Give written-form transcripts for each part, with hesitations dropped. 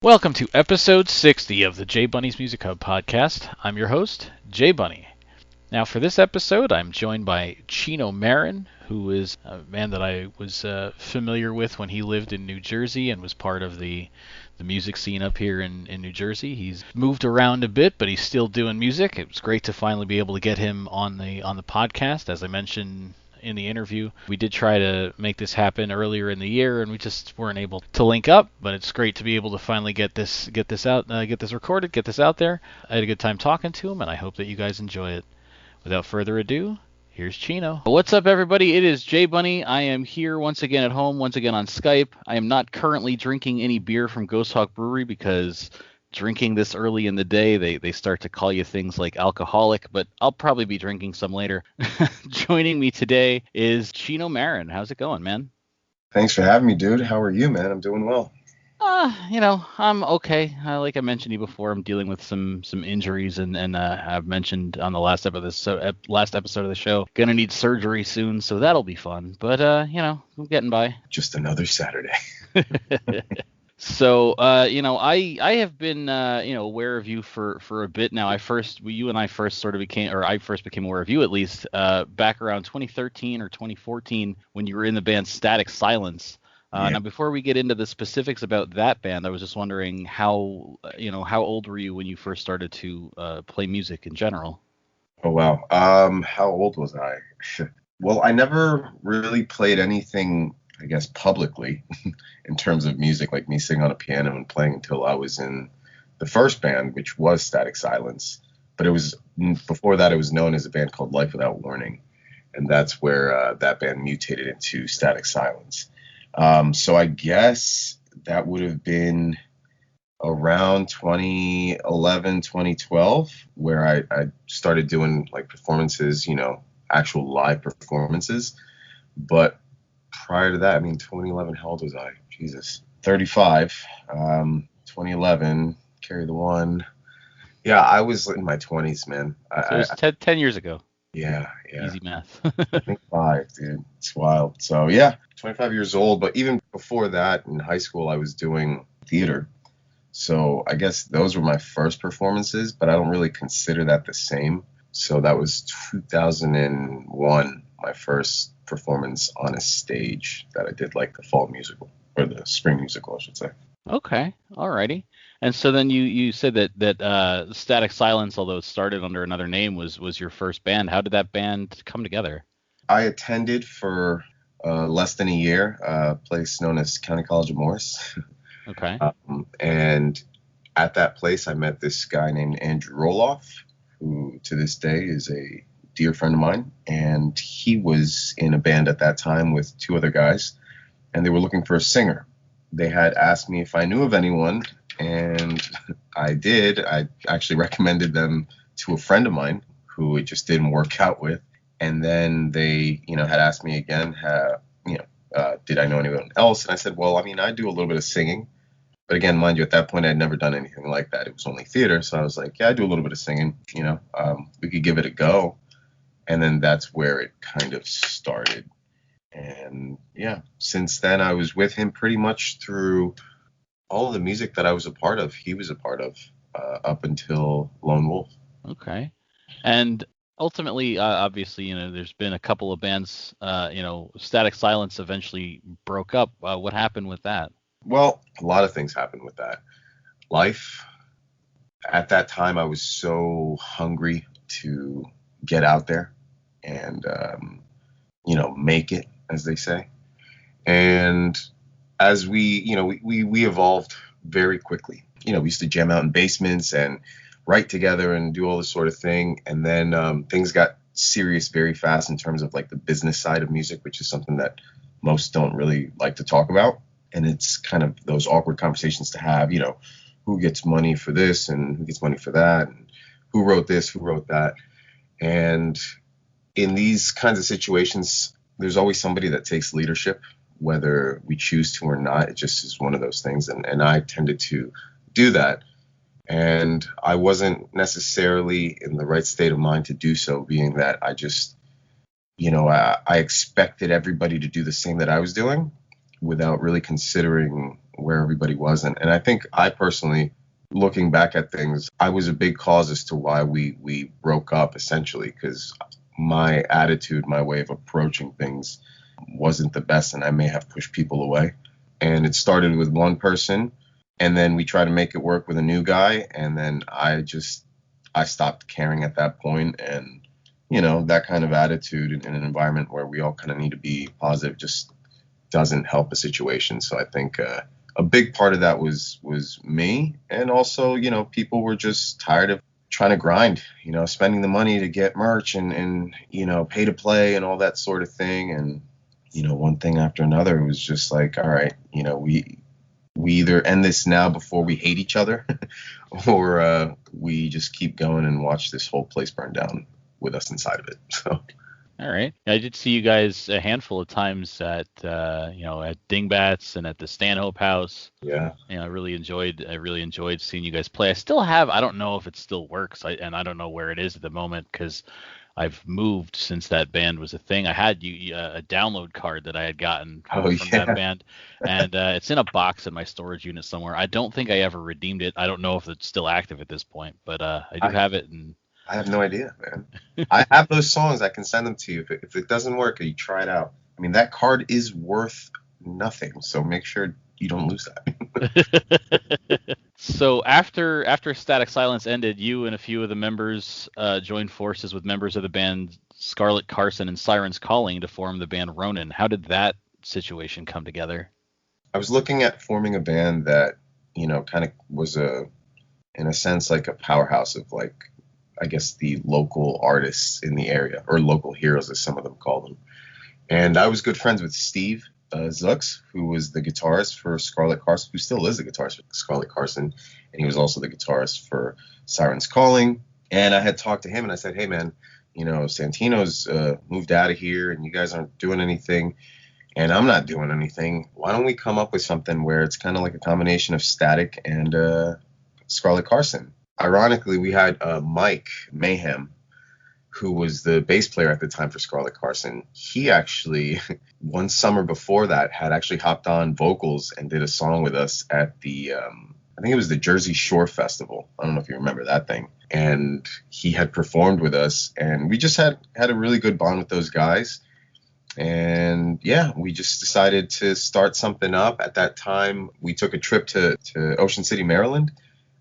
Welcome to episode 60 of the J Bunny's Music Hub podcast. I'm your host, J Bunny. Now for this episode, I'm joined by Chino Marin, who is a man that I was familiar with when he lived in New Jersey and was part of the music scene up here in New Jersey. He's moved around a bit, but he's still doing music. It was great to finally be able to get him on the podcast. As I mentioned in the interview, we did try to make this happen earlier in the year, and we just weren't able to link up. But it's great to be able to finally get this recorded, get this out there. I had a good time talking to him, and I hope that you guys enjoy it. Without further ado, here's Chino. What's up, everybody? It is J Bunny. I am here once again at home, once again on Skype. I am not currently drinking any beer from Ghost Hawk Brewery because drinking this early in the day, they start to call you things like alcoholic, but I'll probably be drinking some later. Joining me today is Chino Marin. How's it going, man? Thanks for having me, dude. How are you, man? I'm doing well. I'm okay. Like I mentioned to you before, I'm dealing with some injuries, and I've mentioned on the last episode of the show, gonna need surgery soon, so that'll be fun. But I'm getting by. Just another Saturday. So, I have been, aware of you for a bit now. I first became aware of you at least back around 2013 or 2014 when you were in the band Statik Silence. Now, before we get into the specifics about that band, I was just wondering how old were you when you first started to play music in general? Oh, wow. How old was I? Well, I never really played anything, I guess, publicly in terms of music, like me singing on a piano and playing until I was in the first band, which was Statik Silence. But before that, it was known as a band called Life Without Warning. And that's where that band mutated into Statik Silence. So I guess that would have been around 2011, 2012, where I started doing like performances, actual live performances. But prior to that, 2011, how old was I? Jesus. 35. 2011, carry the one. Yeah, I was in my 20s, man. So it was 10 years ago. Yeah. Easy math. I think 5, dude. It's wild. So, yeah, 25 years old. But even before that, in high school, I was doing theater. So I guess those were my first performances, but I don't really consider that the same. So that was 2001, my first performance on a stage that I did, like the fall musical, or the spring musical, I should say. Okay, alrighty. And so then you said that Statik Silence, although it started under another name, was your first band. How did that band come together? I attended for less than a year a place known as County College of Morris. Okay. And at that place, I met this guy named Andrew Roloff, who to this day is a dear friend of mine. And he was in a band at that time with 2 other guys, and they were looking for a singer. They had asked me if I knew of anyone, and I did. I actually recommended them to a friend of mine who it just didn't work out with. And then they, had asked me again, did I know anyone else? And I said, well, I do a little bit of singing. But again, mind you, at that point, I'd never done anything like that. It was only theater. So I was like, yeah, I do a little bit of singing, we could give it a go. And then that's where it kind of started. And yeah, since then, I was with him pretty much through all of the music that I was a part of. He was a part of up until Lonewolf. Okay. And ultimately, obviously, there's been a couple of bands, Statik Silence eventually broke up. What happened with that? Well, a lot of things happened with that. Life. At that time, I was so hungry to get out there and, make it, as they say. And as we evolved very quickly. We used to jam out in basements and write together and do all this sort of thing. And then things got serious very fast in terms of like the business side of music, which is something that most don't really like to talk about. And it's kind of those awkward conversations to have, who gets money for this and who gets money for that, and who wrote this, who wrote that. And in these kinds of situations, there's always somebody that takes leadership, whether we choose to or not. It just is one of those things. And I tended to do that. And I wasn't necessarily in the right state of mind to do so, being that I just, I expected everybody to do the same that I was doing without really considering where everybody was. And I think I personally, looking back at things, I was a big cause as to why we broke up, essentially, because my attitude, my way of approaching things wasn't the best, and I may have pushed people away. And it started with one person, and then we tried to make it work with a new guy, and then I stopped caring at that point. And that kind of attitude in an environment where we all kind of need to be positive just doesn't help a situation. So I think a big part of that was me, and also people were just tired of trying to grind, spending the money to get merch and pay to play and all that sort of thing. And one thing after another, it was just like, all right, we either end this now before we hate each other or we just keep going and watch this whole place burn down with us inside of it. So all right. I did see you guys a handful of times at at Dingbats and at the Stanhope House. Yeah. I really enjoyed seeing you guys play. I don't know if it still works, and I don't know where it is at the moment because I've moved since that band was a thing. I had a download card that I had gotten from that band, and it's in a box in my storage unit somewhere. I don't think I ever redeemed it. I don't know if it's still active at this point, but I do have it. And I have no idea, man. I have those songs. I can send them to you. If it doesn't work, you try it out. I mean, that card is worth nothing, so make sure you don't lose that. So after Statik Silence ended, you and a few of the members joined forces with members of the band Scarlet Carson and Sirens Calling to form the band Ronin. How did that situation come together? I was looking at forming a band that, kind of was in a sense, like a powerhouse of, like, I guess, the local artists in the area, or local heroes, as some of them call them. And I was good friends with Steve Zooks, who was the guitarist for Scarlet Carson, who still is the guitarist for Scarlet Carson, and he was also the guitarist for Sirens Calling. And I had talked to him, and I said, hey, man, Santino's moved out of here, and you guys aren't doing anything, and I'm not doing anything. Why don't we come up with something where it's kind of like a combination of Statik and Scarlet Carson? Ironically, we had Mike Mayhem, who was the bass player at the time for Scarlet Carson. He actually, one summer before that, had actually hopped on vocals and did a song with us at the, I think it was the Jersey Shore Festival. I don't know if you remember that thing. And he had performed with us, and we just had a really good bond with those guys. And yeah, we just decided to start something up. At that time, we took a trip to Ocean City, Maryland,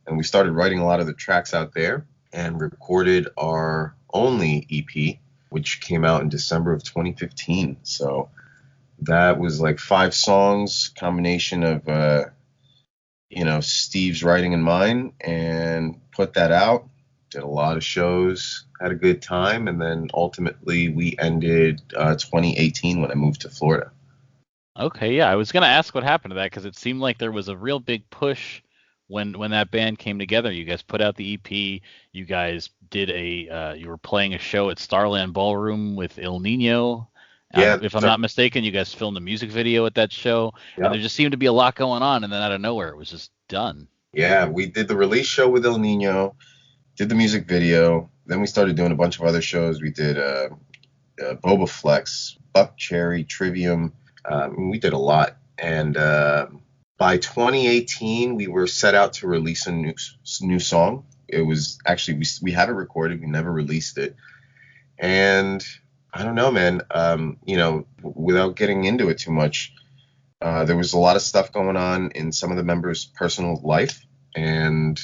and we started writing a lot of the tracks out there and recorded our only EP, which came out in December of 2015. So that was like 5 songs, combination of, Steve's writing and mine, and put that out. Did a lot of shows, had a good time, and then ultimately we ended 2018 when I moved to Florida. Okay, yeah, I was going to ask what happened to that, because it seemed like there was a real big push when that band came together. You guys put out the EP. You guys did you were playing a show at Starland Ballroom with Il Nino. Yeah, if I'm not mistaken, you guys filmed a music video at that show. Yeah. And there just seemed to be a lot going on, and then out of nowhere, it was just done. Yeah, we did the release show with Il Nino, did the music video. Then we started doing a bunch of other shows. We did Boba Flex, Buck Cherry, Trivium. We did a lot. And by 2018, we were set out to release a new song. It was actually, we have it recorded. We never released it. And I don't know, man, without getting into it too much, there was a lot of stuff going on in some of the members' personal life. And,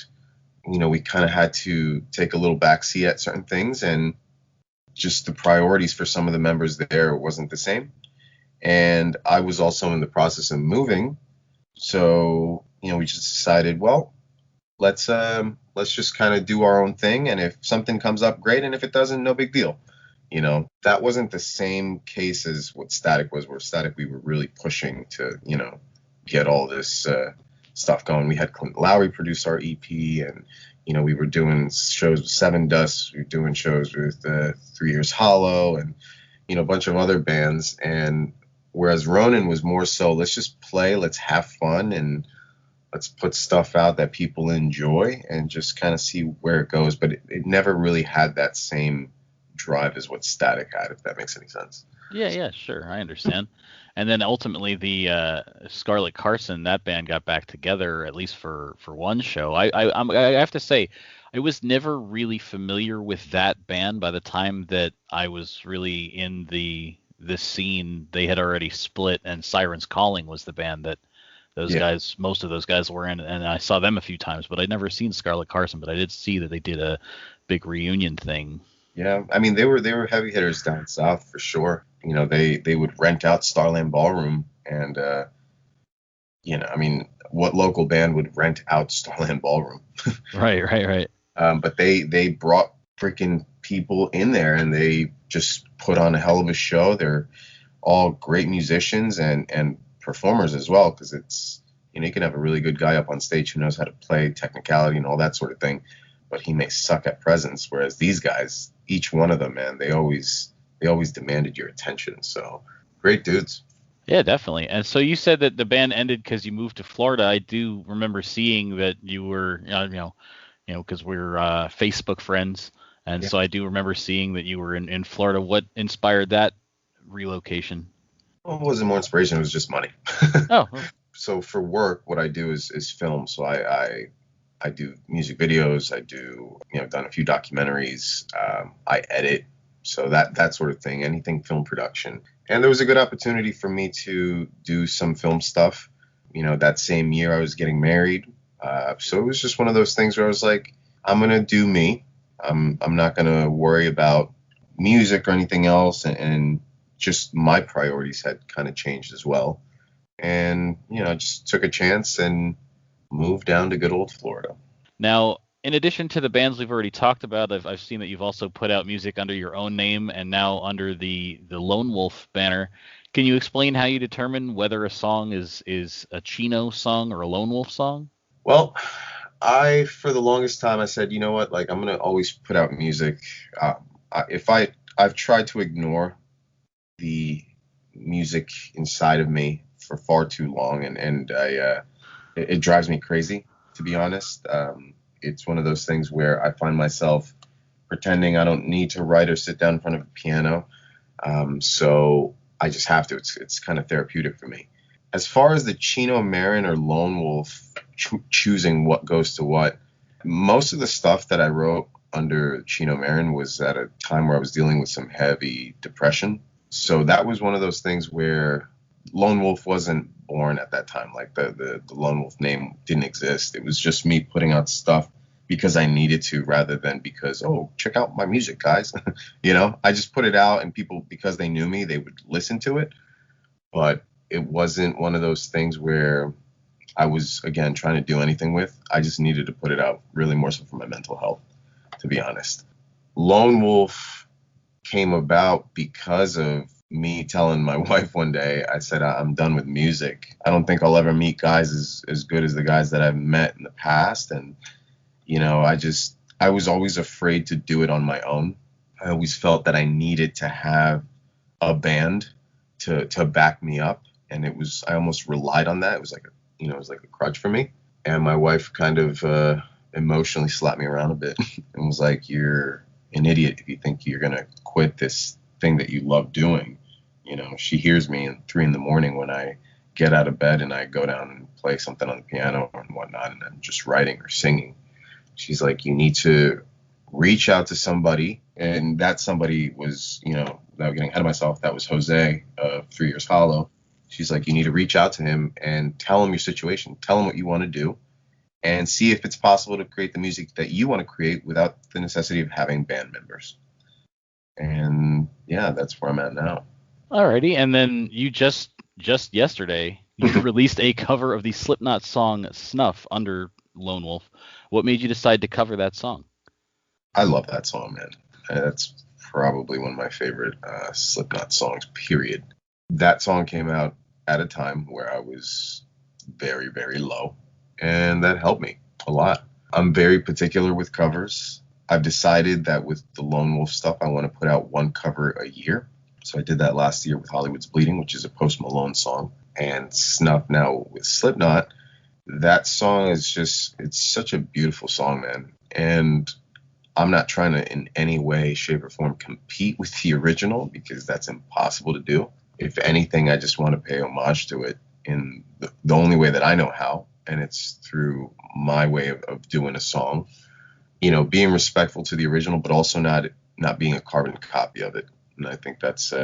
we kind of had to take a little backseat at certain things, and just the priorities for some of the members there wasn't the same. And I was also in the process of moving. So, we just decided, well, let's just kind of do our own thing. And if something comes up, great. And if it doesn't, no big deal. That wasn't the same case as what Statik was, where Statik, we were really pushing to, get all this stuff going. We had Clint Lowry produce our EP, and, we were doing shows with Seven Dust. We were doing shows with 3 Years Hollow, and, a bunch of other bands. And whereas Ronin was more so, let's just play, let's have fun, and let's put stuff out that people enjoy and just kind of see where it goes. But it never really had that same drive as what Statik had, if that makes any sense. Yeah, yeah, sure, I understand. And then ultimately, the Scarlett Carson, that band got back together at least for one show. I have to say, I was never really familiar with that band by the time that I was really in the scene. They had already split, and Sirens Calling was the band that those Yeah. guys, most of those guys were in, and I saw them a few times, but I'd never seen Scarlett Carson. But I did see that they did a big reunion thing. Yeah, I mean they were heavy hitters down south for sure. They would rent out Starland Ballroom, and I mean, what local band would rent out Starland Ballroom? Right, right, right. But they brought freaking people in there, and they just put on a hell of a show. They're all great musicians and performers as well, because it's you can have a really good guy up on stage who knows how to play technicality and all that sort of thing, but he may suck at presence. Whereas these guys, each one of them, man, they always demanded your attention. So great dudes. Yeah, definitely. And so you said that the band ended because you moved to Florida. I do remember seeing that you were, because we're Facebook friends, and Yeah. so I do remember seeing that you were in Florida. What inspired that relocation? Well, it wasn't more inspiration. It was just money. Oh, oh, So for work, what I do is film. So I do music videos. I do, done a few documentaries. I edit. So that sort of thing, anything film production. And there was a good opportunity for me to do some film stuff. That same year I was getting married. So it was just one of those things where I was like, I'm gonna do me. I'm not gonna worry about music or anything else. And just my priorities had kind of changed as well. And just took a chance and moved down to good old Florida. now, in addition to the bands we've already talked about, I've seen that you've also put out music under your own name and now under the Lonewolf banner. Can you explain how you determine whether a song is a Chino song or a Lone Wolf song? Well, for the longest time, I said, you know what, like I'm gonna always put out music. If I've tried to ignore the music inside of me for far too long, and it drives me crazy, to be honest. It's one of those things where I find myself pretending I don't need to write or sit down in front of a piano. So I just have to. It's kind of therapeutic for me. As far as the Chino Marin or Lone Wolf choosing what goes to what, most of the stuff that I wrote under Chino Marin was at a time where I was dealing with some heavy depression. So that was one of those things where Lone Wolf wasn't born at that time. Like the Lone Wolf name didn't exist. It was just me putting out stuff because I needed to, rather than because, oh, check out my music, guys. I just put it out, and people, because they knew me, they would listen to it. But it wasn't one of those things where I was, again, trying to do anything with. I just needed to put it out, really more so for my mental health, to be honest. Lone Wolf came about because of me telling my wife one day. I said, I'm done with music. I don't think I'll ever meet guys as good as the guys that I've met in the past. And, I was always afraid to do it on my own. I always felt that I needed to have a band to back me up. And I almost relied on that. It was like it was like a crutch for me. And my wife kind of emotionally slapped me around a bit and was like, you're an idiot if you think you're going to quit this thing that you love doing. She hears me at 3 a.m. when I get out of bed and I go down and play something on the piano and whatnot, and I'm just writing or singing. She's like, you need to reach out to somebody. And that somebody was, without getting ahead of myself, that was Jose of 3 Years Hollow. She's like, you need to reach out to him and tell him your situation. Tell him what you want to do and see if it's possible to create the music that you want to create without the necessity of having band members. And yeah, that's where I'm at now. Alrighty, and then you just yesterday you released a cover of the Slipknot song "Snuff" under Lone Wolf. What made you decide to cover that song? I love that song, man. That's probably one of my favorite Slipknot songs, period. That song came out at a time where I was very, very low, and that helped me a lot. I'm very particular with covers. I've decided that with the Lone Wolf stuff, I want to put out one cover a year. So I did that last year with Hollywood's Bleeding, which is a Post Malone song, and Snuff now with Slipknot. That song is it's such a beautiful song, man. And I'm not trying to in any way, shape, or form compete with the original because that's impossible to do. If anything, I just want to pay homage to it in the only way that I know how, and it's through my way of doing a song. You know, being respectful to the original, but also not being a carbon copy of it. And I think that's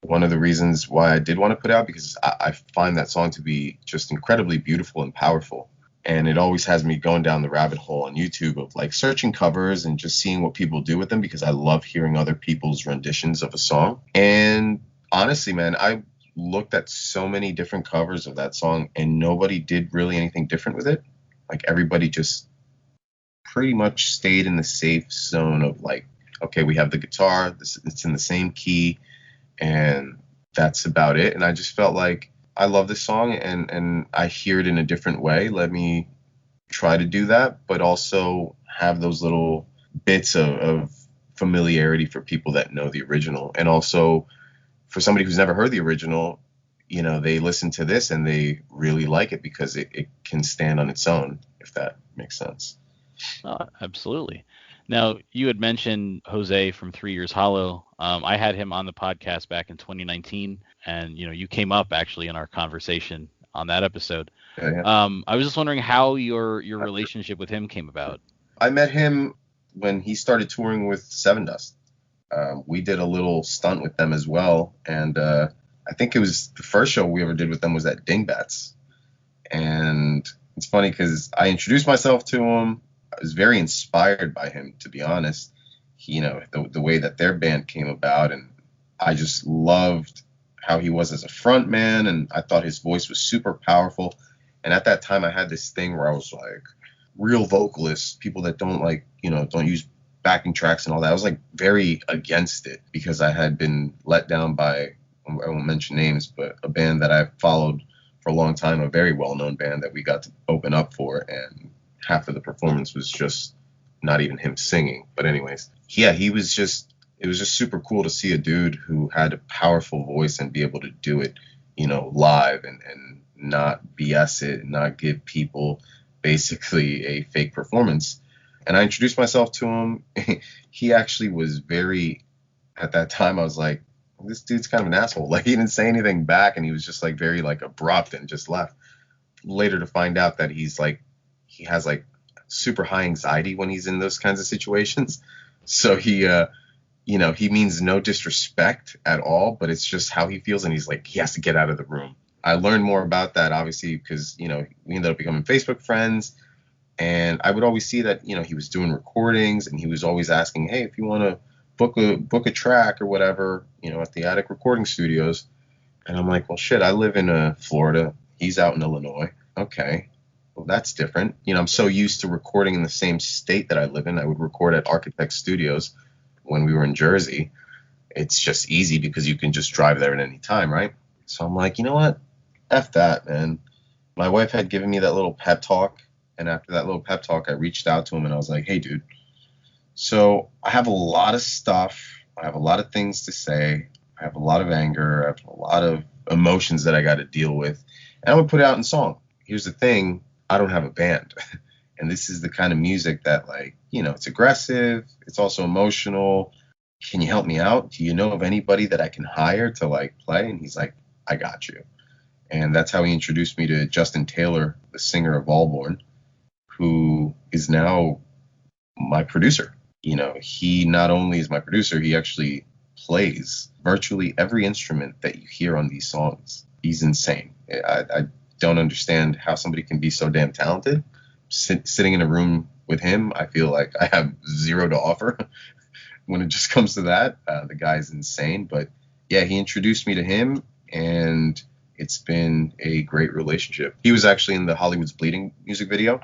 one of the reasons why I did want to put out, because I find that song to be just incredibly beautiful and powerful. And it always has me going down the rabbit hole on YouTube of like searching covers and just seeing what people do with them, because I love hearing other people's renditions of a song. And honestly, man, I looked at so many different covers of that song and nobody did really anything different with it. Like everybody just pretty much stayed in the safe zone of like, okay, we have the guitar, it's in the same key, and that's about it. And I just felt like I love this song and I hear it in a different way. Let me try to do that, but also have those little bits of familiarity for people that know the original. And also for somebody who's never heard the original, you know, they listen to this and they really like it because it can stand on its own, if that makes sense. Oh, absolutely. Now, you had mentioned Jose from 3 Years Hollow. I had him on the podcast back in 2019, and you came up actually in our conversation on that episode. Yeah. I was just wondering how your relationship with him came about. I met him when he started touring with Seven Dust. We did a little stunt with them as well, and I think it was the first show we ever did with them was at Dingbats. And it's funny because I introduced myself to him. I was very inspired by him, to be honest. The way that their band came about, and I just loved how he was as a front man, and I thought his voice was super powerful. And at that time, I had this thing where I was like, real vocalists, people that don't use backing tracks and all that, I was like very against it because I had been let down by, I won't mention names, but a band that I followed for a long time, a very well-known band that we got to open up for, and half of the performance was just not even him singing. But anyways, yeah, it was just super cool to see a dude who had a powerful voice and be able to do it, live and not BS it and not give people basically a fake performance. And I introduced myself to him. He actually was at that time, I was like, this dude's kind of an asshole. Like, he didn't say anything back, and he was just like very like abrupt and just left. Later to find out that he has like super high anxiety when he's in those kinds of situations. So he means no disrespect at all, but it's just how he feels, and he's like, he has to get out of the room. I learned more about that, obviously, because, we ended up becoming Facebook friends, and I would always see that, he was doing recordings, and he was always asking, hey, if you want to book a track or whatever, at the Attic Recording Studios. And I'm like, well, shit, I live in Florida. He's out in Illinois. Okay. Well, that's different. I'm so used to recording in the same state that I live in. I would record at Architect Studios when we were in Jersey. It's just easy because you can just drive there at any time, right? So I'm like, you know what? F that, man. My wife had given me that little pep talk. And after that little pep talk, I reached out to him and I was like, hey, dude, so I have a lot of stuff. I have a lot of things to say. I have a lot of anger. I have a lot of emotions that I got to deal with. And I'm going to put it out in song. Here's the thing. I don't have a band. And this is the kind of music that, like, it's aggressive. It's also emotional. Can you help me out? Do you know of anybody that I can hire to, like, play? And he's like, I got you. And that's how he introduced me to Justin Taylor, the singer of Allborn, who is now my producer. He not only is my producer, he actually plays virtually every instrument that you hear on these songs. He's insane. I don't understand how somebody can be so damn talented. Sitting in a room with him, I feel like I have zero to offer when it just comes to that. The guy's insane. But yeah, he introduced me to him, and it's been a great relationship. He was actually in the Hollywood's Bleeding music video.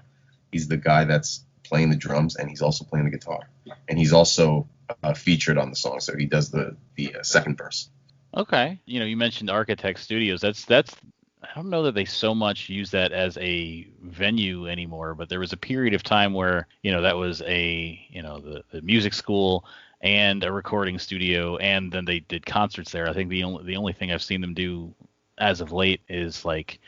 He's the guy that's playing the drums, and he's also playing the guitar. And he's also featured on the song, so he does the second verse. Okay. You mentioned Architect Studios. That's I don't know that they so much use that as a venue anymore, but there was a period of time where, that was the music school and a recording studio, and then they did concerts there. I think the only thing I've seen them do as of late is like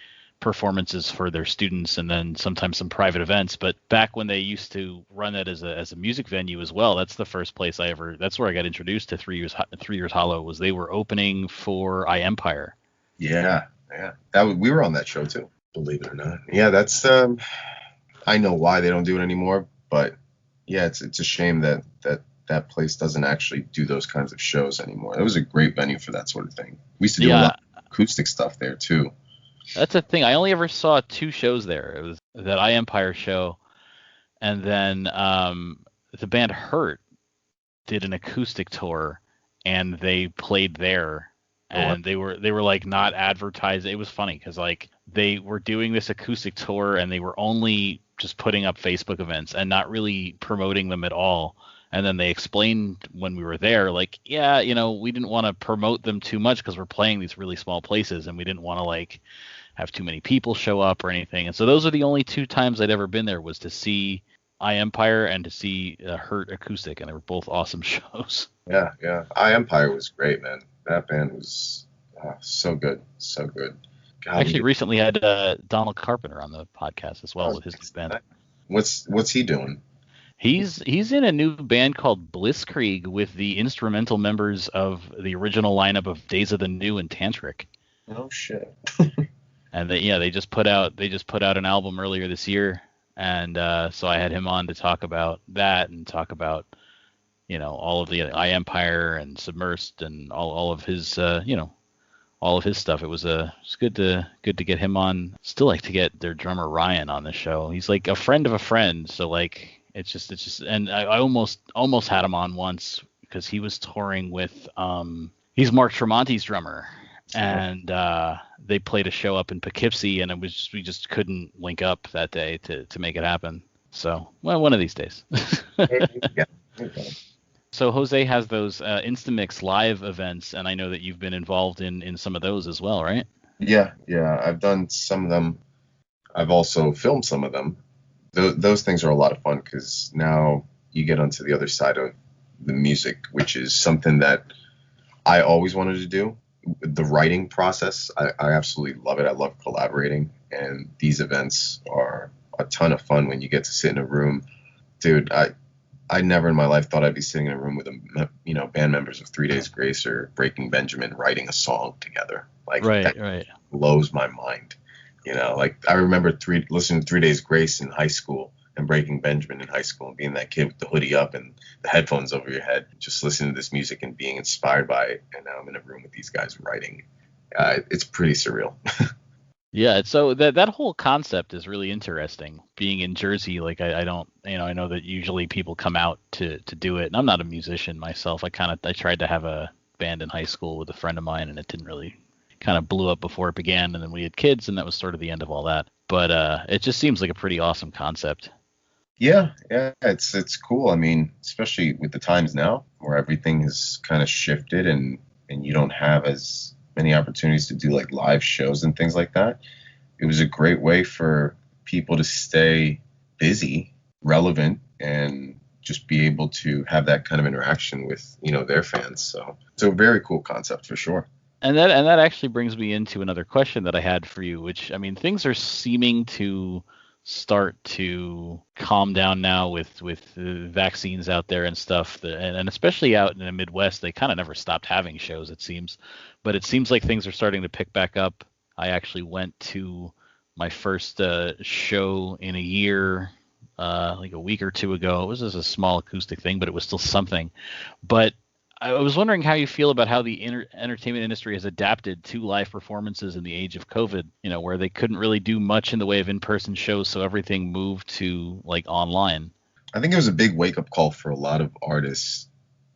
performances for their students, and then sometimes some private events. But back when they used to run it as a music venue as well, that's the first place that's where I got introduced to 3 Years Hollow. Was they were opening for Empire. Yeah. We were on that show too, believe it or not. Yeah, that's I know why they don't do it anymore, but yeah, it's a shame that place doesn't actually do those kinds of shows anymore. It was a great venue for that sort of thing. We used to do a lot of acoustic stuff there too. That's the thing. I only ever saw 2 shows there. It was that Empire show, and then the band Hurt did an acoustic tour, and they played there. And they were like not advertised. It was funny because like they were doing this acoustic tour and they were only just putting up Facebook events and not really promoting them at all. And then they explained when we were there, like, yeah, we didn't want to promote them too much because we're playing these really small places and we didn't want to like have too many people show up or anything. And so those are the only 2 times I'd ever been there, was to see Empire and to see Hurt acoustic, and they were both awesome shows. Yeah. Empire was great, man. That band was so good. God, actually recently had Donald Carpenter on the podcast as well with his band. What's he doing? He's in a new band called Blitzkrieg with the instrumental members of the original lineup of Days of the New and Tantric. Oh shit. And they just put out an album earlier this year, and so I had him on to talk about that and talk about all of the Empire and Submersed and all of his all of his stuff. It was good to get him on. Still like to get their drummer Ryan on the show. He's like a friend of a friend, so like it's just and I almost had him on once because he was touring with he's Mark Tremonti's drummer, and they played a show up in Poughkeepsie, and we just couldn't link up that day to make it happen. So one of these days. Yeah. So Jose has those Instamix live events, and I know that you've been involved in some of those as well, right? Yeah. I've done some of them. I've also filmed some of them. Those things are a lot of fun because now you get onto the other side of the music, which is something that I always wanted to do. The writing process, I absolutely love it. I love collaborating, and these events are a ton of fun when you get to sit in a room. Dude, I never in my life thought I'd be sitting in a room with band members of 3 Days Grace or Breaking Benjamin writing a song together. Like that blows my mind. Like I remember listening to 3 Days Grace in high school and Breaking Benjamin in high school and being that kid with the hoodie up and the headphones over your head, just listening to this music and being inspired by it. And now I'm in a room with these guys writing. It's pretty surreal. Yeah, so that whole concept is really interesting. Being in Jersey, like I don't, I know that usually people come out to do it, and I'm not a musician myself. I tried to have a band in high school with a friend of mine, and it didn't really, kind of blew up before it began, and then we had kids, and that was sort of the end of all that. But it just seems like a pretty awesome concept. Yeah, it's cool. I mean, especially with the times now, where everything has kind of shifted, and you don't have as many opportunities to do like live shows and things like that. It was a great way for people to stay busy, relevant, and just be able to have that kind of interaction with their fans. So it's a very cool concept for sure. And that actually brings me into another question that I had for you, which, I mean, things are seeming to start to calm down now with vaccines out there and stuff, and especially out in the Midwest, they kind of never stopped having shows, it seems. But it seems like things are starting to pick back up. I actually went to my first show in a year, like a week or two ago. It was just a small acoustic thing, but it was still something. But I was wondering how you feel about how the entertainment industry has adapted to live performances in the age of COVID, where they couldn't really do much in the way of in-person shows, so everything moved to like online. I think it was a big wake-up call for a lot of artists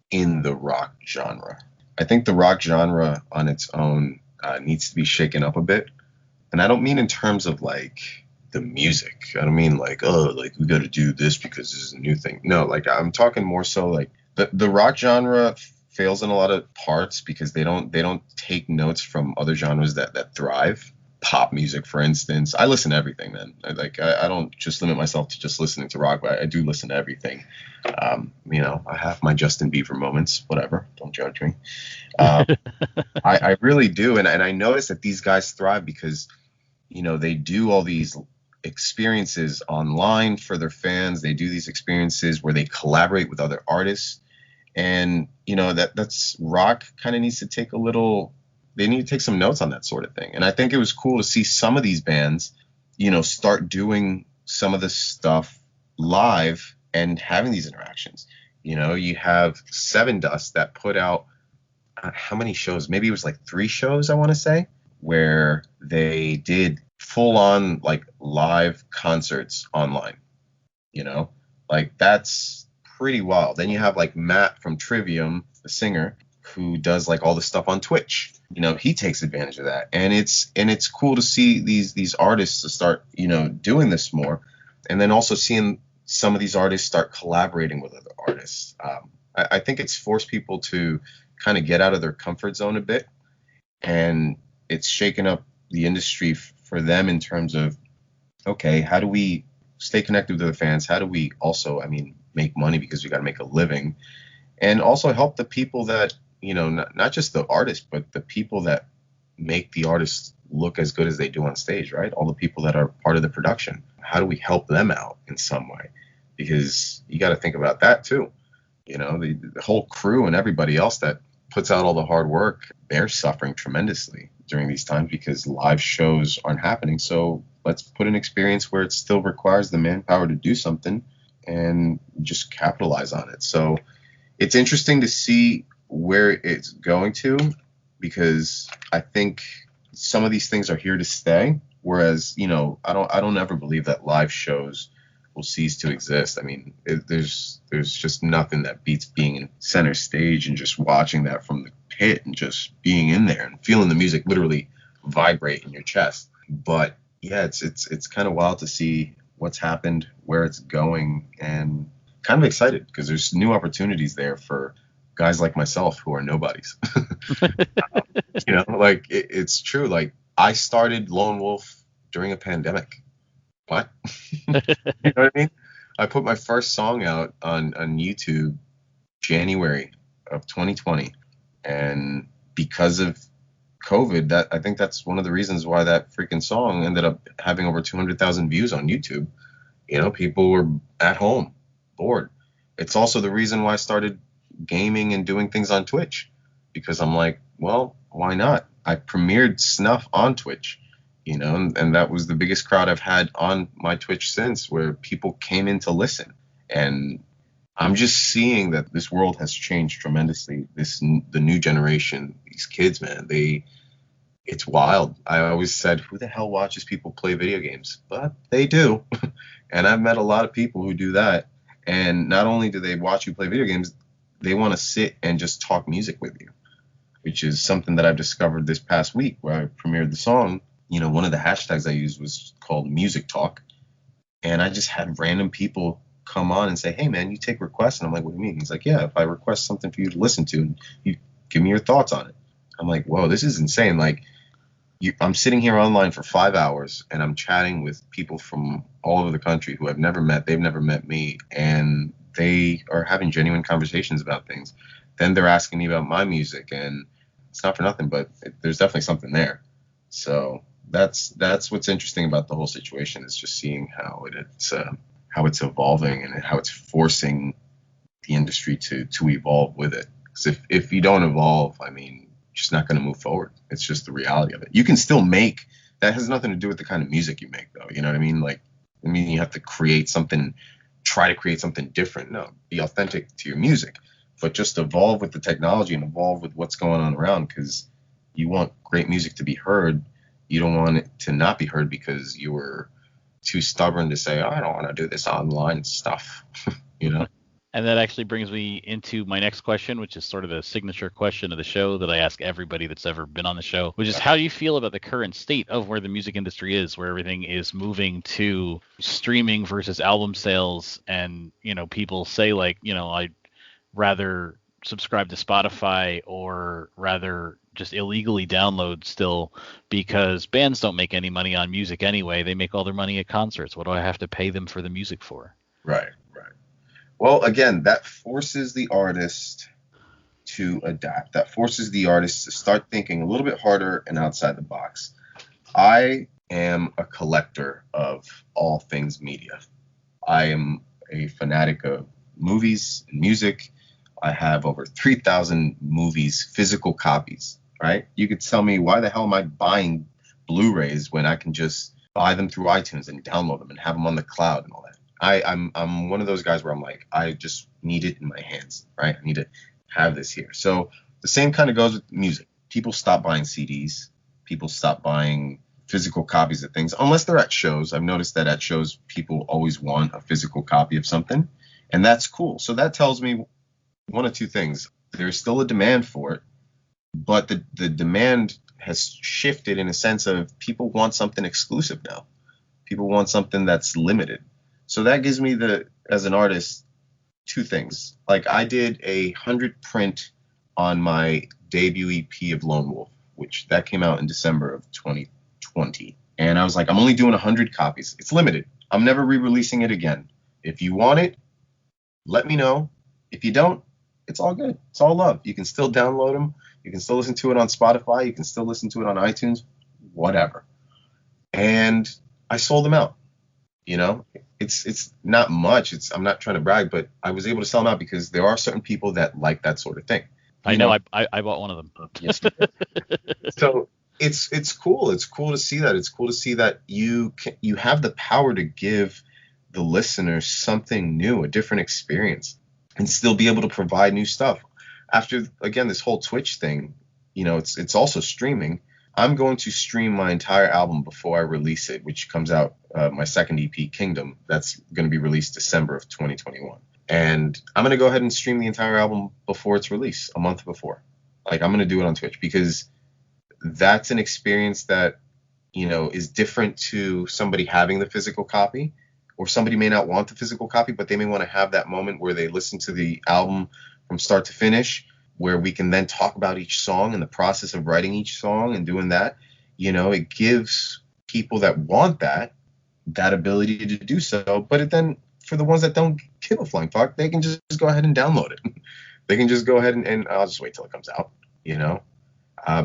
in the rock genre. I think the rock genre on its own needs to be shaken up a bit. And I don't mean in terms of like the music. I don't mean like, we got to do this because this is a new thing. No, like I'm talking more so like the rock genre fails in a lot of parts because they don't take notes from other genres that thrive. Pop music, for instance. I listen to everything, man. I don't just limit myself to just listening to rock, but I do listen to everything. I have my Justin Bieber moments, whatever. Don't judge me. I really do. And I notice that these guys thrive because they do all these experiences online for their fans. They do these experiences where they collaborate with other artists. And, that's rock kind of needs to take they need to take some notes on that sort of thing. And I think it was cool to see some of these bands, start doing some of this stuff live and having these interactions. You have Seven Dust that put out how many shows? Maybe it was like 3 shows, I want to say, where they did full on like live concerts online. Like that's pretty wild. Then you have like Matt from Trivium, the singer, who does like all the stuff on Twitch. He takes advantage of that, and it's cool to see these artists to start doing this more, and then also seeing some of these artists start collaborating with other artists. I think it's forced people to kind of get out of their comfort zone a bit, and it's shaken up the industry for them in terms of, okay, how do we stay connected with the fans? How do we also, make money, because we got to make a living, and also help the people that, not just the artists, but the people that make the artists look as good as they do on stage, right? All the people that are part of the production. How do we help them out in some way? Because you got to think about that too. The whole crew and everybody else that puts out all the hard work, they're suffering tremendously during these times because live shows aren't happening. So let's put an experience where it still requires the manpower to do something and just capitalize on it. So it's interesting to see where it's going to, because I think some of these things are here to stay. Whereas, I don't ever believe that live shows will cease to exist. There's just nothing that beats being in center stage and just watching that from the pit and just being in there and feeling the music literally vibrate in your chest. But yeah, it's kind of wild to see what's happened, where it's going, and kind of excited because there's new opportunities there for guys like myself who are nobodies. Like it's true. Like I started Lonewolf during a pandemic. What? You know what I mean? I put my first song out on YouTube January of 2020, and because of COVID, I think that's one of the reasons why that freaking song ended up having over 200,000 views on YouTube. People were at home, bored. It's also the reason why I started gaming and doing things on Twitch, because I'm like, well, why not? I premiered Snuff on Twitch. And that was the biggest crowd I've had on my Twitch since, where people came in to listen. And I'm just seeing that this world has changed tremendously. The new generation, these kids, man, it's wild. I always said, who the hell watches people play video games? But they do. And I've met a lot of people who do that. And not only do they watch you play video games, they want to sit and just talk music with you, which is something that I've discovered this past week where I premiered the song. One of the hashtags I used was called Music Talk. And I just had random people come on and say, hey, man, you take requests? And I'm like, what do you mean? He's like, yeah, if I request something for you to listen to, and you give me your thoughts on it. I'm like, whoa, this is insane. Like, I'm sitting here online for 5 hours, and I'm chatting with people from all over the country who I've never met. They've never met me. And they are having genuine conversations about things. Then they're asking me about my music. And it's not for nothing, but there's definitely something there. So that's what's interesting about the whole situation, is just seeing how it's evolving and how it's forcing the industry to evolve with it. Because if you don't evolve, you're just not going to move forward. It's just the reality of it. You can still make, that has nothing to do with the kind of music you make, though. You know what I mean? Like, you have to create something, try to create something different. No, be authentic to your music, but just evolve with the technology and evolve with what's going on around, because you want great music to be heard. You don't want it to not be heard because you were too stubborn to say, oh, I don't want to do this online stuff, And that actually brings me into my next question, which is sort of the signature question of the show that I ask everybody that's ever been on the show, which is, how do you feel about the current state of where the music industry is, where everything is moving to streaming versus album sales? And, people say like, I'd rather subscribe to Spotify or rather just illegally download still, because bands don't make any money on music anyway. They make all their money at concerts. What do I have to pay them for the music for? Right. Well, again, that forces the artist to adapt. That forces the artist to start thinking a little bit harder and outside the box. I am a collector of all things media. I am a fanatic of movies and music. I have over 3,000 movies, physical copies, right? You could tell me, why the hell am I buying Blu-rays when I can just buy them through iTunes and download them and have them on the cloud and all that? I'm one of those guys where I'm like, I just need it in my hands, right? I need to have this here. So the same kind of goes with music. People stop buying CDs. People stop buying physical copies of things, unless they're at shows. I've noticed that at shows, people always want a physical copy of something, and that's cool. So that tells me one of two things. There's still a demand for it, but the demand has shifted in a sense of people want something exclusive now. People want something that's limited. So that gives me, as an artist, two things. Like, I did 100 print on my debut EP of Lonewolf, which that came out in December of 2020. And I was like, I'm only doing 100 copies. It's limited. I'm never re-releasing it again. If you want it, let me know. If you don't, it's all good. It's all love. You can still download them. You can still listen to it on Spotify. You can still listen to it on iTunes, whatever. And I sold them out. You know, it's not much. I'm not trying to brag, but I was able to sell them out because there are certain people that like that sort of thing. I know. I bought one of them. Yes, you did. So it's cool. It's cool to see that. It's cool to see that you have the power to give the listener something new, a different experience, and still be able to provide new stuff. After, again, this whole Twitch thing, you know, it's also streaming. I'm going to stream my entire album before I release it, which comes out, my second EP, Kingdom. That's going to be released December of 2021. And I'm going to go ahead and stream the entire album before its release, a month before. Like, I'm going to do it on Twitch because that's an experience that, you know, is different to somebody having the physical copy, or somebody may not want the physical copy, but they may want to have that moment where they listen to the album from start to finish, where we can then talk about each song and the process of writing each song and doing that. You know, it gives people that want that ability to do so. But then for the ones that don't give a flying fuck, they can just go ahead and download it. They can just go ahead and I'll just wait till it comes out, you know.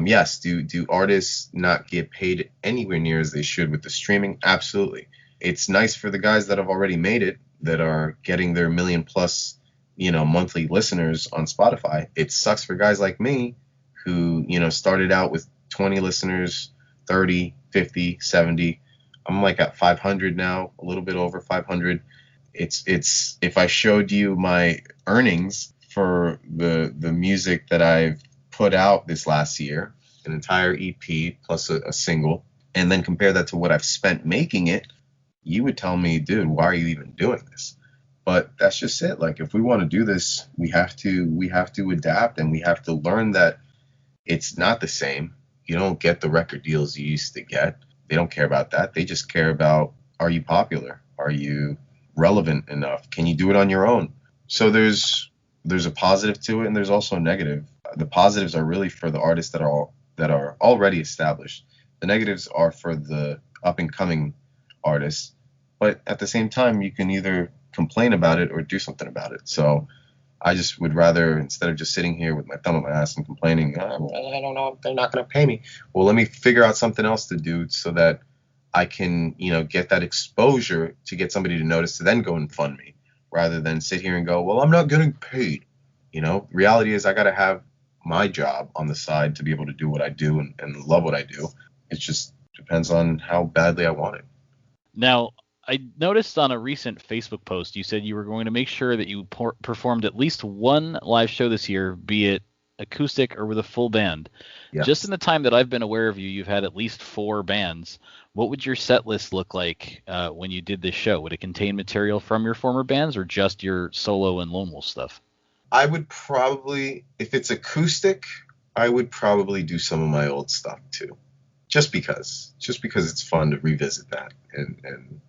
Yes, do artists not get paid anywhere near as they should with the streaming? Absolutely. It's nice for the guys that have already made it, that are getting their million plus, you know, monthly listeners on Spotify. It sucks for guys like me who, you know, started out with 20 listeners, 30, 50, 70. I'm like at 500 now, a little bit over 500. It's if I showed you my earnings for the music that I've put out this last year, an entire EP plus a single, and then compare that to what I've spent making it, you would tell me, dude, why are you even doing this? But that's just it. Like, if we want to do this, we have to adapt, and we have to learn that it's not the same. You don't get the record deals you used to get. They don't care about that. They just care about, are you popular? Are you relevant enough? Can you do it on your own? So there's a positive to it, and there's also a negative. The positives are really for the artists that are already established. The negatives are for the up and coming artists. But at the same time, you can either complain about it or do something about it. So I just would rather, instead of just sitting here with my thumb up my ass and complaining, I don't know, they're not going to pay me. Well, let me figure out something else to do so that I can, you know, get that exposure to get somebody to notice, to then go and fund me, rather than sit here and go, well, I'm not getting paid. You know, reality is I got to have my job on the side to be able to do what I do and love what I do. It just depends on how badly I want it. Now, I noticed on a recent Facebook post, you said you were going to make sure that you performed at least one live show this year, be it acoustic or with a full band. Yes. Just in the time that I've been aware of you, you've had at least 4 bands. What would your set list look like when you did this show? Would it contain material from your former bands or just your solo and Lone Wolf stuff? I would probably, if it's acoustic, I would probably do some of my old stuff too. Just because it's fun to revisit that and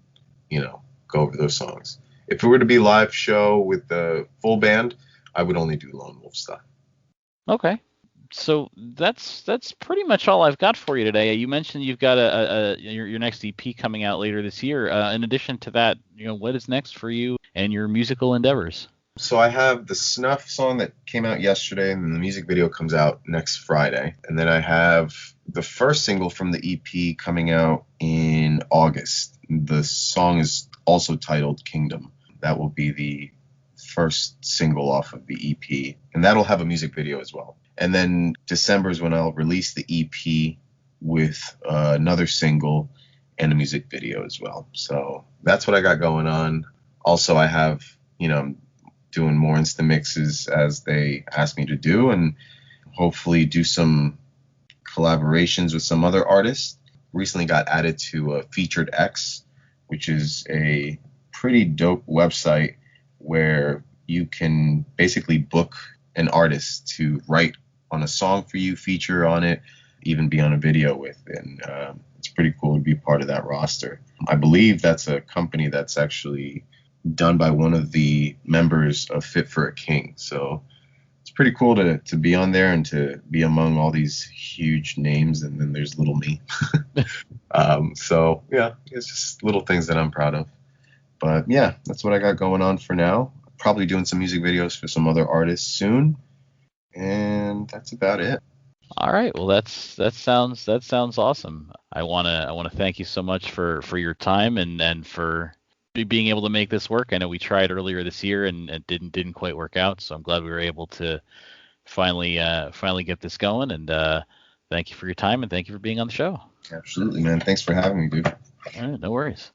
you know, go over those songs. If it were to be live show with the full band, I would only do Lone Wolf stuff. Okay. So that's pretty much all I've got for you today. You mentioned you've got your next EP coming out later this year. In addition to that, you know, what is next for you and your musical endeavors? So I have the Snuff song that came out yesterday, and then the music video comes out next Friday. And then I have the first single from the EP coming out in August. The song is also titled Kingdom. That will be the first single off of the EP, and that'll have a music video as well. And then December is when I'll release the EP with another single and a music video as well. So that's what I got going on. Also, I have, doing more Instamixes as they ask me to do, and hopefully do some collaborations with some other artists. Recently got added to Featured X, which is a pretty dope website where you can basically book an artist to write on a song for you, feature on it, even be on a video with. And it's pretty cool to be part of that roster. I believe that's a company that's actually done by one of the members of Fit for a King. So it's pretty cool to be on there and to be among all these huge names. And then there's little me. So yeah, it's just little things that I'm proud of. But yeah, that's what I got going on for now. Probably doing some music videos for some other artists soon. And that's about it. All right. Well, that sounds awesome. I wanna thank you so much for your time and for being able to make this work. I know we tried earlier this year and it didn't quite work out, so I'm glad we were able to finally get this going. And thank you for your time and thank you for being on the show. Absolutely, man. Thanks for having me, dude. All right, no worries.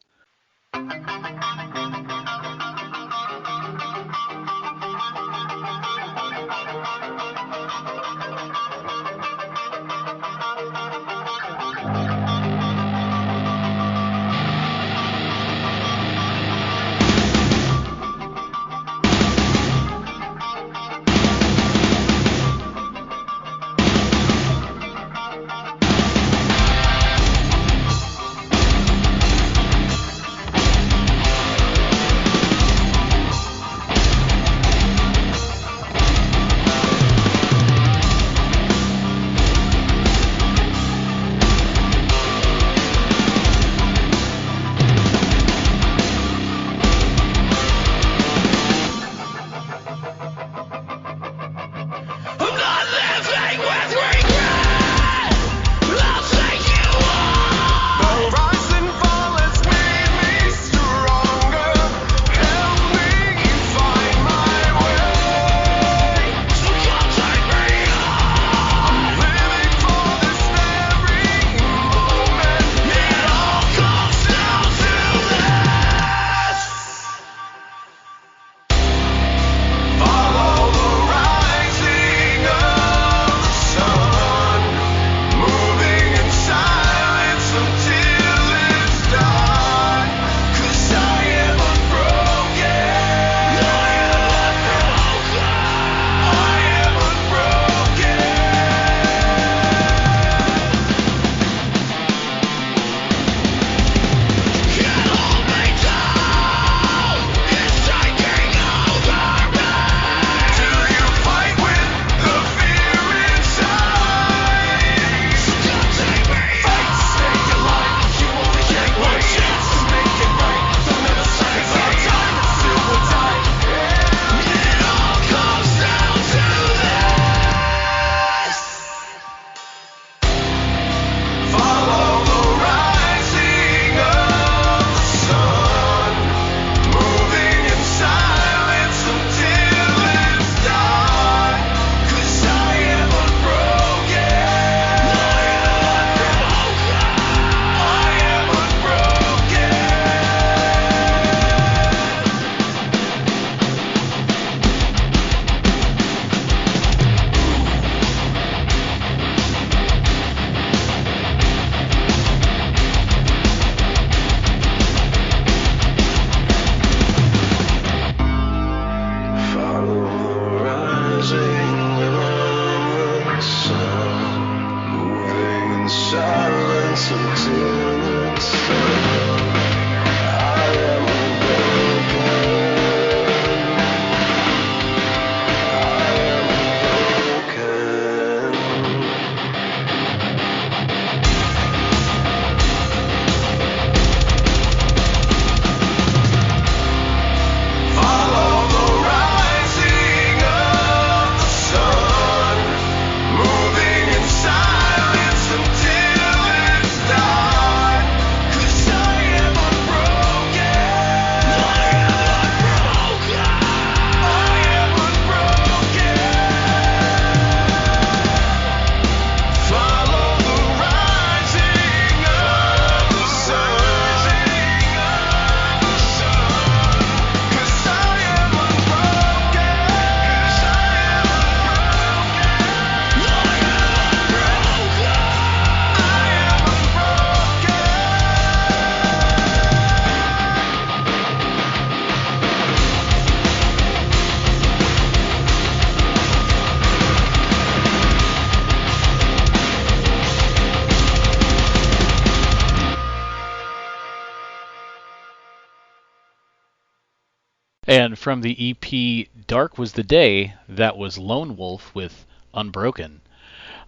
And from the EP Dark Was the Day, that was Lonewolf with Unbroken.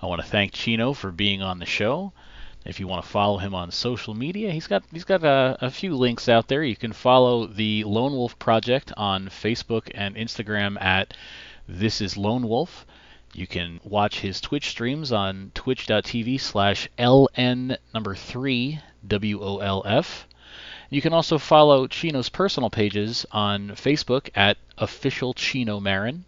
I want to thank Chino for being on the show. If you want to follow him on social media, he's got a few links out there. You can follow the Lone Wolf Project on Facebook and Instagram at This Is Lone Wolf. You can watch his Twitch streams on twitch.tv/LN3WOLF. You can also follow Chino's personal pages on Facebook at Official Chino Marin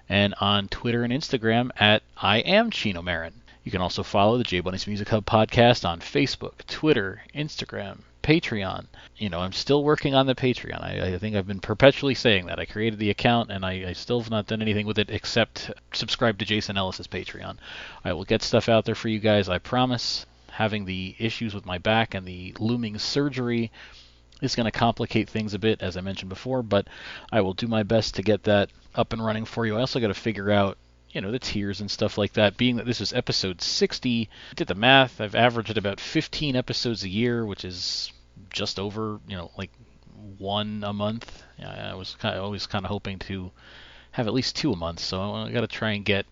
and on Twitter and Instagram at I Am Chino Marin. You can also follow the J Bunny's Music Hub podcast on Facebook, Twitter, Instagram, Patreon. I'm still working on the Patreon. I think I've been perpetually saying that. I created the account, and I still have not done anything with it except subscribe to Jason Ellis's Patreon. I will get stuff out there for you guys, I promise. Having the issues with my back and the looming surgery is going to complicate things a bit, as I mentioned before, but I will do my best to get that up and running for you. I also got to figure out the tiers and stuff like that. Being that this is episode 60, I did the math. I've averaged about 15 episodes a year, which is just over, like one a month. I was always kind of hoping to have at least 2 a month, so I got to try and get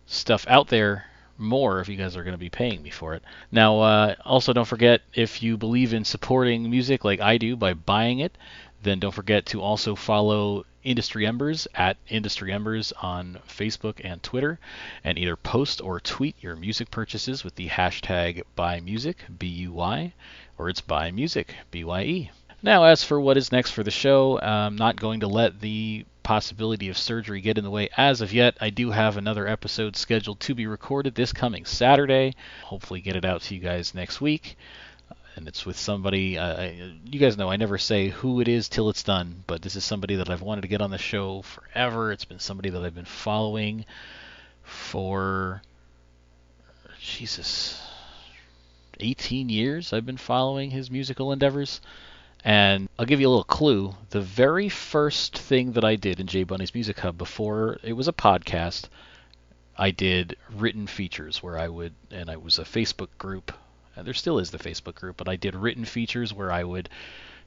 stuff out there more if you guys are going to be paying me for it. Now, also don't forget, if you believe in supporting music like I do by buying it, then don't forget to also follow Industry Embers at Industry Embers on Facebook and Twitter, and either post or tweet your music purchases with the hashtag BuyMusic, B-U-Y, or it's BuyMusic, B-Y-E. Now, as for what is next for the show, I'm not going to let the possibility of surgery get in the way as of yet. I do have another episode scheduled to be recorded this coming Saturday. Hopefully get it out to you guys next week. And it's with somebody, you guys know I never say who it is till it's done, but this is somebody that I've wanted to get on the show forever. It's been somebody that I've been following for, 18 years I've been following his musical endeavors. And I'll give you a little clue. The very first thing that I did in J Bunny's Music Hub before it was a podcast, I did written features where I was a Facebook group. There still is the Facebook group, but I did written features where I would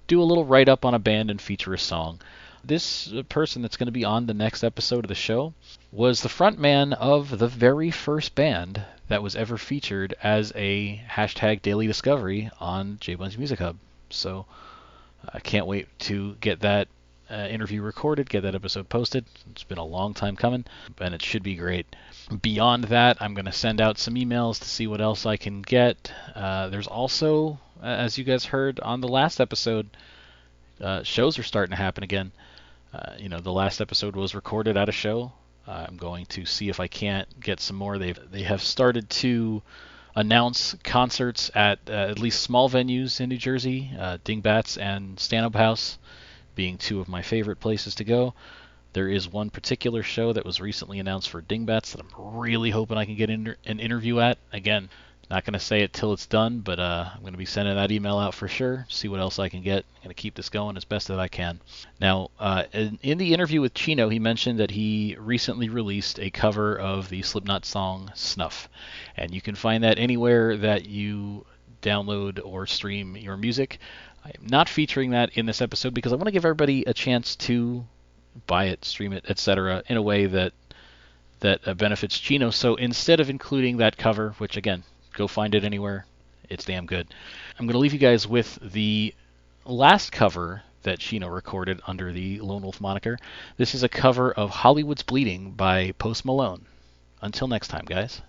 do a little write-up on a band and feature a song. This person that's going to be on the next episode of the show was the front man of the very first band that was ever featured as a hashtag Daily Discovery on J Bunny's Music Hub. So I can't wait to get that interview recorded, get that episode posted. It's been a long time coming, and it should be great. Beyond that, I'm going to send out some emails to see what else I can get. There's also, as you guys heard on the last episode, shows are starting to happen again. The last episode was recorded at a show. I'm going to see if I can't get some more. They have started to announce concerts at least small venues in New Jersey, Dingbats and Stanhope House being two of my favorite places to go. There is one particular show that was recently announced for Dingbats that I'm really hoping I can get an interview at. Again, not going to say it till it's done, but I'm going to be sending that email out for sure, see what else I can get. I'm going to keep this going as best that I can. Now, in the interview with Chino, he mentioned that he recently released a cover of the Slipknot song Snuff, and you can find that anywhere that you download or stream your music. I'm not featuring that in this episode because I want to give everybody a chance to buy it, stream it, etc. in a way that benefits Chino. So instead of including that cover, which again, go find it anywhere, it's damn good, I'm going to leave you guys with the last cover that Chino recorded under the Lone Wolf moniker. This is a cover of Hollywood's Bleeding by Post Malone. Until next time, guys.